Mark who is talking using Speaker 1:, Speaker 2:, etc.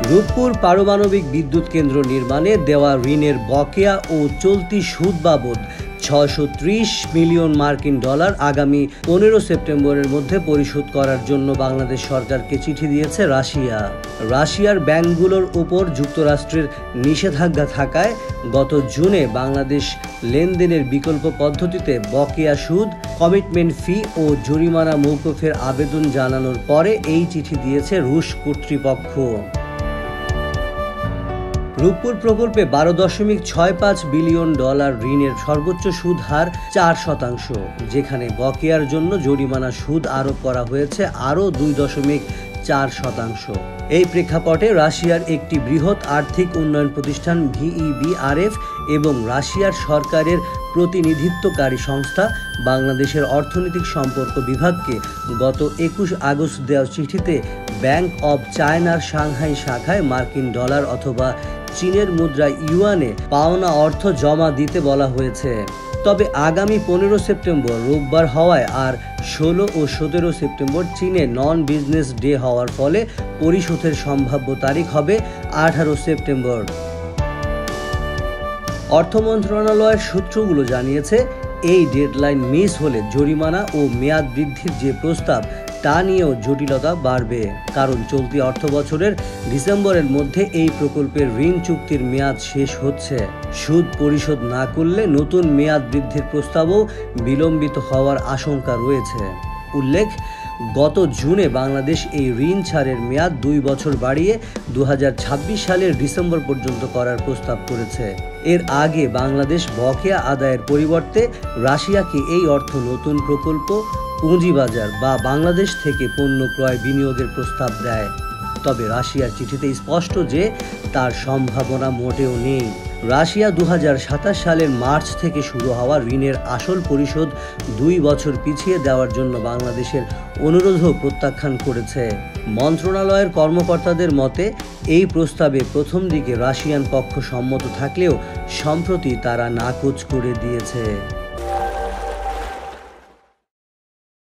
Speaker 1: রূপপুর পারমাণবিক বিদ্যুৎ কেন্দ্র নির্মাণে দেওয়া ঋণের বকেয়া ও চলতি সুদ বাবদ ৬৩০ মিলিয়ন মার্কিন ডলার আগামী ১৫ সেপ্টেম্বরের মধ্যে পরিশোধ করার জন্য বাংলাদেশ সরকারকে চিঠি দিয়েছে রাশিয়া। রাশিয়ার ব্যাংকগুলোর উপর যুক্তরাষ্ট্রের নিষেধাজ্ঞা থাকায় গত জুনে বাংলাদেশ লেনদেনের বিকল্প পদ্ধতিতে বকেয়া সুদ, কমিটমেন্ট ফি ও জরিমানা মওকুফের আবেদন জানানোর পরে এই চিঠি দিয়েছে রুশ কর্তৃপক্ষ। রূপপুর প্রকল্পে ১২.৬৫ বিলিয়ন ডলার ঋণের সর্বোচ্চ সুদ হার ৪%, যেখানে বকেয়ার জন্য জরিমানা সুদ আরোপ করা হয়েছে আরও ২.৪%। এই প্রেক্ষাপটে রাশিয়ার একটি বৃহৎ আর্থিক উন্নয়ন প্রতিষ্ঠান VEBRF এবং রাশিয়ার সরকারের প্রতিনিধিত্বকারী সংস্থা বাংলাদেশের অর্থনৈতিক সম্পর্ক বিভাগকে গত ২১ আগস্ট দেওয়া চিঠিতে ব্যাংক অব চায়নার সাংহাই শাখায় মার্কিন ডলার অথবা চীনের মুদ্রা ইউয়ানে পাওনা অর্থ জমা দিতে বলা হয়েছে। তবে আগামী ১৫ সেপ্টেম্বর রোববার হওয়ায় আর ১৬ ও ১৭ সেপ্টেম্বর চীনে নন বিজনেস ডে হওয়ার ফলে পরিশোধের সম্ভাব্য তারিখ হবে ১৮ সেপ্টেম্বর। অর্থ মন্ত্রণালয়ের সূত্রগুলো জানিয়েছে, এই ডেডলাইন মিস হলে জরিমানা ও মেয়াদ বৃদ্ধির যে প্রস্তাব তা নিয়েও জটিলতা বাড়বে, কারণ চলতি অর্থবছরের ডিসেম্বরের মধ্যে এই প্রকল্পের ঋণ চুক্তির মেয়াদ শেষ হচ্ছে। সুদ পরিশোধ না করলে নতুন মেয়াদ বৃদ্ধির প্রস্তাবও বিলম্বিত হওয়ার আশঙ্কা রয়েছে। উল্লেখ, গত জুনে বাংলাদেশ এই ঋণ ছাড়ের মেয়াদ ২ বছর বাড়িয়ে ২০২৬ সালের ডিসেম্বর পর্যন্ত করার প্রস্তাব করেছে। এর আগে বাংলাদেশ বকেয়া আদায়ের পরিবর্তে রাশিয়াকে এই অর্থ নতুন প্রকল্প, পুঁজিবাজার বা বাংলাদেশ থেকে পণ্য ক্রয় বিনিয়োগের প্রস্তাব দেয়। তবে রাশিয়ার চিঠিতে স্পষ্ট যে তার সম্ভাবনা মোটেও নেই। রাশিয়া ২০২৭ সালের মার্চ থেকে শুরু হওয়া ঋণের আসল পরিশোধ ২ বছর পিছিয়ে দেওয়ার জন্য বাংলাদেশের অনুরোধও প্রত্যাখ্যান করেছে। মন্ত্রণালয়ের কর্মকর্তাদের মতে, এই প্রস্তাবে প্রথম দিকে রাশিয়ান পক্ষ সম্মত থাকলেও সম্প্রতি তারা নাকচ করে দিয়েছে।